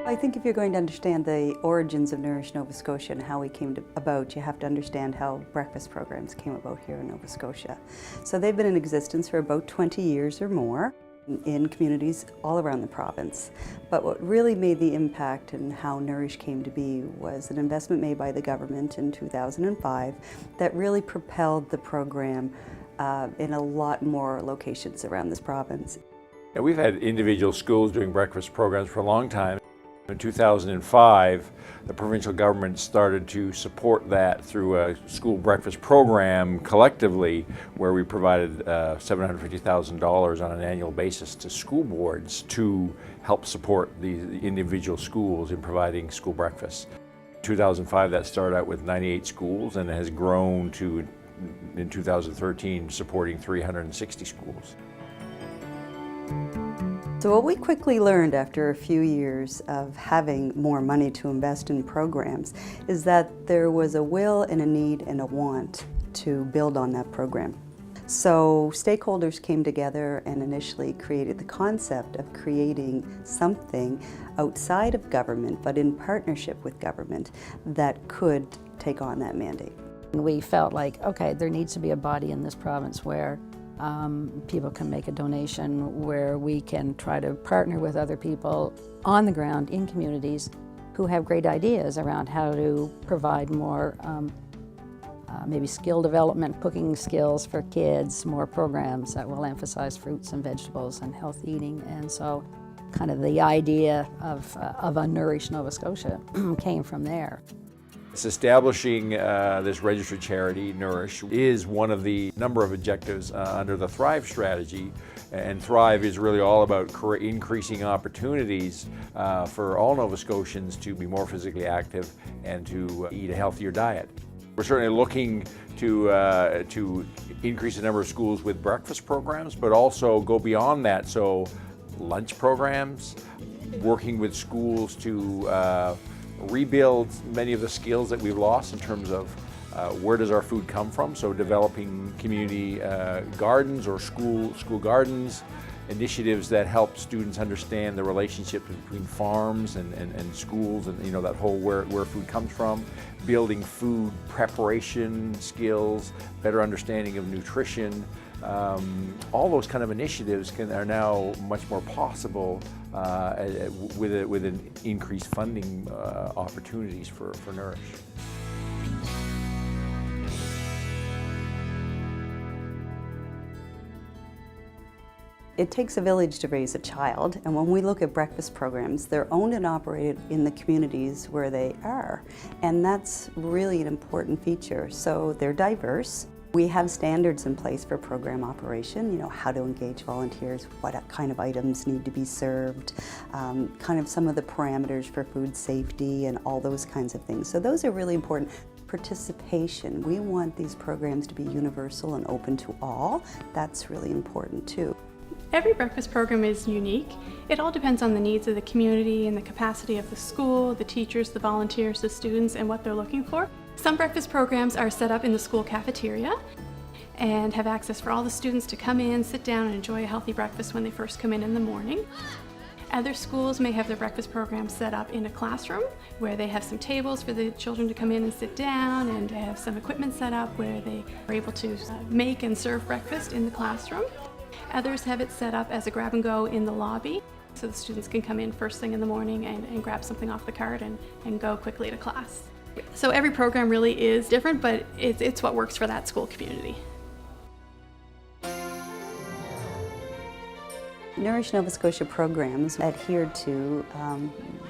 I think if you're going to understand the origins of Nourish Nova Scotia and how we came about, you have to understand how breakfast programs came about here in Nova Scotia. So they've been in existence for about 20 years or more in communities all around the province. But what really made the impact and how Nourish came to be was an investment made by the government in 2005 that really propelled the program in a lot more locations around this province. Yeah, we've had individual schools doing breakfast programs for a long time. In 2005, the provincial government started to support that through a school breakfast program collectively, where we provided $750,000 on an annual basis to school boards to help support the individual schools in providing school breakfast. In 2005, that started out with 98 schools and has grown to, in 2013, supporting 360 schools. So what we quickly learned after a few years of having more money to invest in programs is that there was a will and a need and a want to build on that program. So stakeholders came together and initially created the concept of creating something outside of government, but in partnership with government, that could take on that mandate. We felt like, okay, there needs to be a body in this province where people can make a donation, where we can try to partner with other people on the ground in communities who have great ideas around how to provide more maybe skill development, cooking skills for kids, more programs that will emphasize fruits and vegetables and healthy eating. And so kind of the idea of a Nourish Nova Scotia came from there. Establishing this registered charity, Nourish, is one of the number of objectives under the Thrive strategy. And Thrive is really all about increasing opportunities for all Nova Scotians to be more physically active and to eat a healthier diet. We're certainly looking to increase the number of schools with breakfast programs, but also go beyond that. So lunch programs, working with schools to rebuild many of the skills that we've lost in terms of where does our food come from. So developing community gardens or school gardens, initiatives that help students understand the relationship between farms and schools, and that whole where food comes from, building food preparation skills, better understanding of nutrition. All those kind of initiatives are now much more possible with an increased funding opportunities for Nourish. It takes a village to raise a child, and when we look at breakfast programs, they're owned and operated in the communities where they are, and that's really an important feature. So they're diverse. We have standards in place for program operation, how to engage volunteers, what kind of items need to be served, kind of some of the parameters for food safety and all those kinds of things. So those are really important. Participation, we want these programs to be universal and open to all. That's really important too. Every breakfast program is unique. It all depends on the needs of the community and the capacity of the school, the teachers, the volunteers, the students, and what they're looking for. Some breakfast programs are set up in the school cafeteria and have access for all the students to come in, sit down, and enjoy a healthy breakfast when they first come in the morning. Other schools may have their breakfast program set up in a classroom where they have some tables for the children to come in and sit down, and they have some equipment set up where they are able to make and serve breakfast in the classroom. Others have it set up as a grab and go in the lobby, so the students can come in first thing in the morning and grab something off the cart and go quickly to class. So every program really is different, but it's what works for that school community. Nourish Nova Scotia programs adhere to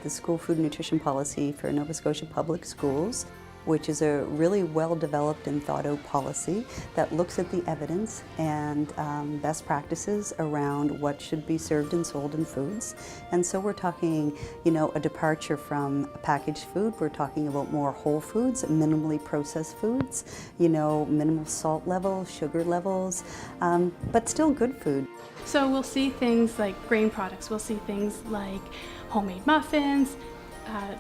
the school food and nutrition policy for Nova Scotia Public Schools, which is a really well-developed and thought-out policy that looks at the evidence and best practices around what should be served and sold in foods. And so we're talking, a departure from packaged food. We're talking about more whole foods, minimally processed foods, minimal salt levels, sugar levels, but still good food. So we'll see things like grain products. We'll see things like homemade muffins,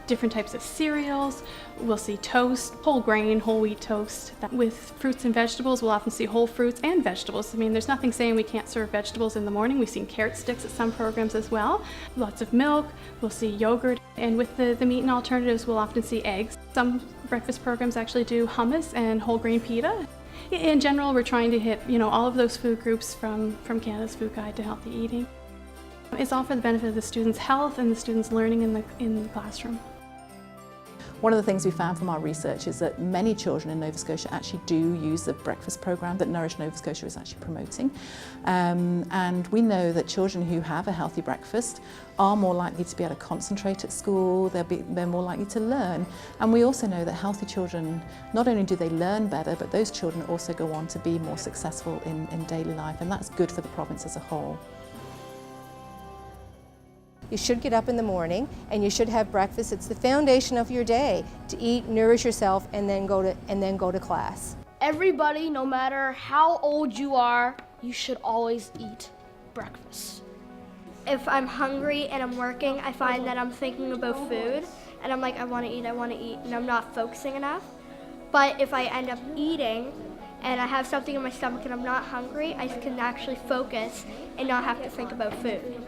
different types of cereals. We'll see toast, whole grain, whole wheat toast. With fruits and vegetables, we'll often see whole fruits and vegetables. I mean, there's nothing saying we can't serve vegetables in the morning. We've seen carrot sticks at some programs as well. Lots of milk, we'll see yogurt, and with the meat and alternatives, we'll often see eggs. Some breakfast programs actually do hummus and whole grain pita. In general, we're trying to hit, all of those food groups from Canada's Food Guide to Healthy Eating. It's all for the benefit of the students' health and the students' learning in the classroom. One of the things we found from our research is that many children in Nova Scotia actually do use the breakfast program that Nourish Nova Scotia is actually promoting. And we know that children who have a healthy breakfast are more likely to be able to concentrate at school, they're more likely to learn. And we also know that healthy children, not only do they learn better, but those children also go on to be more successful in daily life, and that's good for the province as a whole. You should get up in the morning and you should have breakfast. It's the foundation of your day to eat, nourish yourself, and then go to class. Everybody, no matter how old you are, you should always eat breakfast. If I'm hungry and I'm working, I find that I'm thinking about food and I'm like, I want to eat, and I'm not focusing enough. But if I end up eating and I have something in my stomach and I'm not hungry, I can actually focus and not have to think about food.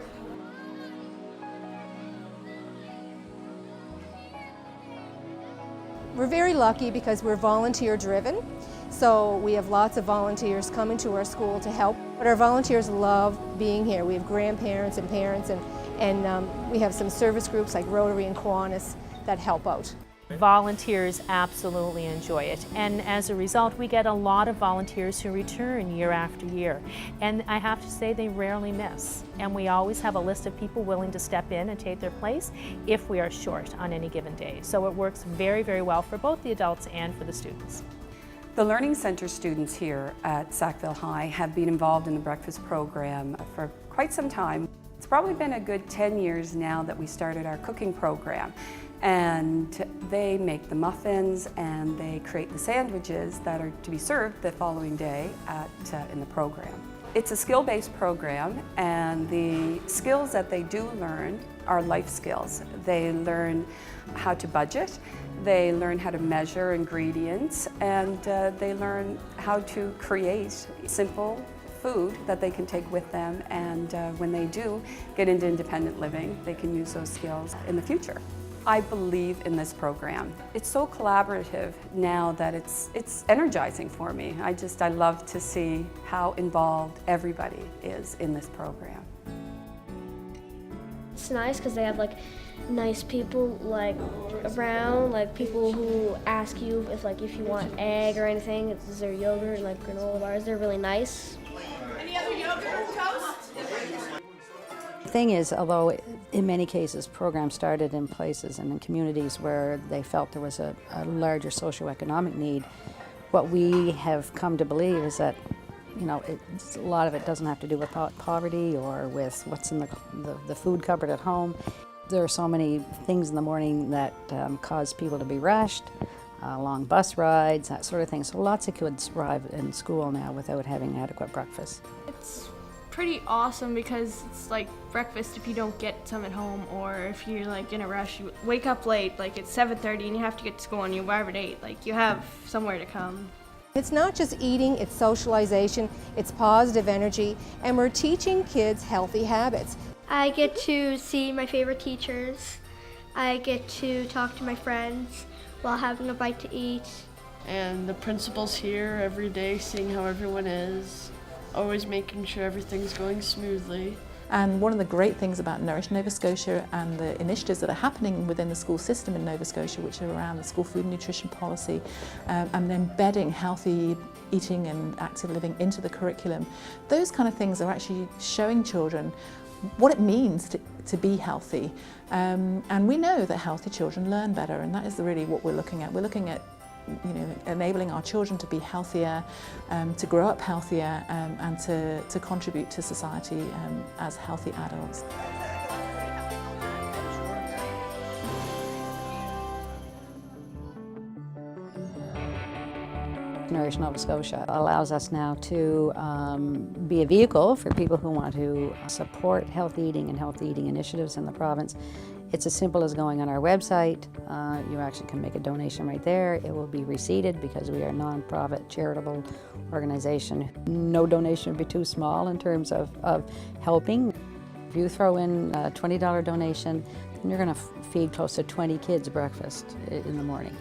We're very lucky because we're volunteer driven, so we have lots of volunteers coming to our school to help. But our volunteers love being here. We have grandparents and parents, and we have some service groups like Rotary and Kiwanis that help out. Volunteers absolutely enjoy it, and as a result we get a lot of volunteers who return year after year, and I have to say they rarely miss, and we always have a list of people willing to step in and take their place if we are short on any given day. So it works very, very well for both the adults and for the students. The Learning Center students here at Sackville High have been involved in the breakfast program for quite some time. It's probably been a good 10 years now that we started our cooking program. And they make the muffins and they create the sandwiches that are to be served the following day in the program. It's a skill-based program, and the skills that they do learn are life skills. They learn how to budget, they learn how to measure ingredients, and they learn how to create simple food that they can take with them, and when they do get into independent living, they can use those skills in the future. I believe in this program. It's so collaborative now that it's energizing for me. I love to see how involved everybody is in this program. It's nice because they have nice people around, people who ask you if you want egg or anything. Is there yogurt, granola bars? They're really nice. Any other yogurt or toast? The thing is, although in many cases programs started in places and in communities where they felt there was a larger socioeconomic need, what we have come to believe is that a lot of it doesn't have to do with poverty or with what's in the food cupboard at home. There are so many things in the morning that cause people to be rushed, long bus rides, that sort of thing. So lots of kids arrive in school now without having adequate breakfast. It's pretty awesome because it's like breakfast if you don't get some at home, or if you're in a rush, you wake up late, it's 7:30 and you have to get to school and you arrive at 8, you have somewhere to come. It's not just eating, it's socialization, it's positive energy, and we're teaching kids healthy habits. I get to see my favorite teachers. I get to talk to my friends while having a bite to eat. And the principal's here every day, seeing how everyone is, always making sure everything's going smoothly. And one of the great things about Nourish Nova Scotia and the initiatives that are happening within the school system in Nova Scotia, which are around the school food and nutrition policy, and embedding healthy eating and active living into the curriculum, those kind of things are actually showing children what it means to be healthy. And we know that healthy children learn better, and that is really what we're looking at. We're looking at enabling our children to be healthier, to grow up healthier, and to contribute to society as healthy adults. Nourish Nova Scotia allows us now to be a vehicle for people who want to support healthy eating and healthy eating initiatives in the province. It's as simple as going on our website. You actually can make a donation right there. It will be receipted because we are a non-profit charitable organization. No donation would be too small in terms of helping. If you throw in a $20 donation, then you're going to feed close to 20 kids breakfast in the morning.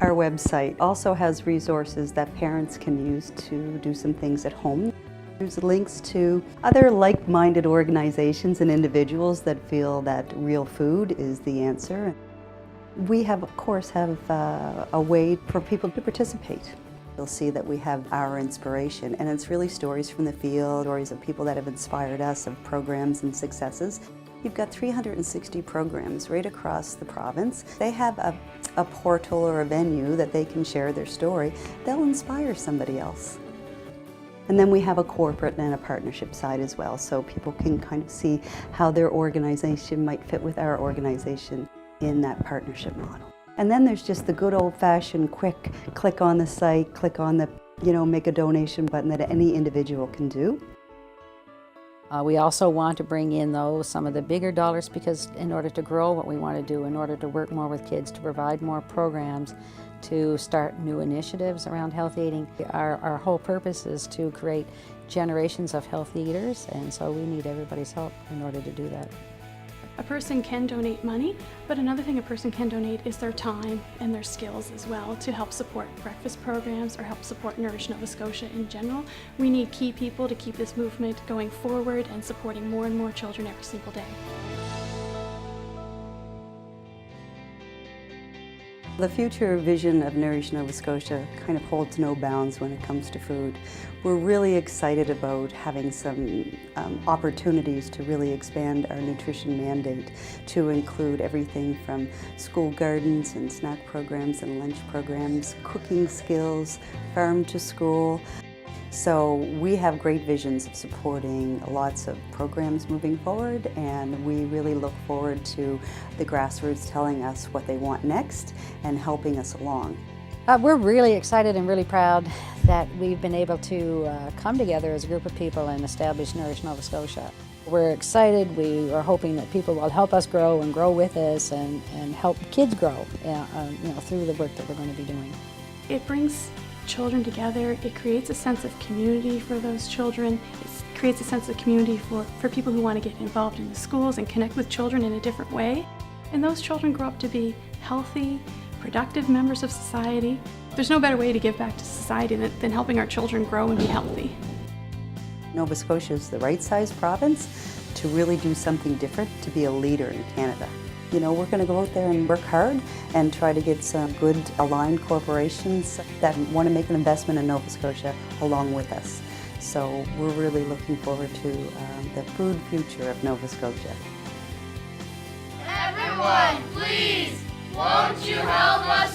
Our website also has resources that parents can use to do some things at home. There's links to other like-minded organizations and individuals that feel that real food is the answer. We have, of course, have a way for people to participate. You'll see that we have our inspiration, and it's really stories from the field, stories of people that have inspired us, of programs and successes. You've got 360 programs right across the province. They have a portal or a venue that they can share their story. They'll inspire somebody else. And then we have a corporate and a partnership side as well, so people can kind of see how their organization might fit with our organization in that partnership model. And then there's just the good old-fashioned quick click on the site, click on the, make a donation button that any individual can do. We also want to bring in, though, some of the bigger dollars, because in order to grow what we want to do, in order to work more with kids, to provide more programs, to start new initiatives around healthy eating, our whole purpose is to create generations of healthy eaters, and so we need everybody's help in order to do that. A person can donate money, but another thing a person can donate is their time and their skills as well to help support breakfast programs or help support Nourish Nova Scotia in general. We need key people to keep this movement going forward and supporting more and more children every single day. The future vision of Nourish Nova Scotia kind of holds no bounds when it comes to food. We're really excited about having some opportunities to really expand our nutrition mandate to include everything from school gardens and snack programs and lunch programs, cooking skills, farm to school. So we have great visions of supporting lots of programs moving forward, and we really look forward to the grassroots telling us what they want next and helping us along. We're really excited and really proud that we've been able to come together as a group of people and establish Nourish Nova Scotia. We're excited. We are hoping that people will help us grow and grow with us and help kids grow through the work that we're going to be doing. It brings children together. It creates a sense of community for those children. It creates a sense of community for people who want to get involved in the schools and connect with children in a different way. And those children grow up to be healthy, productive members of society. There's no better way to give back to society than helping our children grow and be healthy. Nova Scotia is the right-sized province to really do something different, to be a leader in Canada. We're going to go out there and work hard and try to get some good aligned corporations that want to make an investment in Nova Scotia along with us. So we're really looking forward to the food future of Nova Scotia. Everyone, please, won't you help us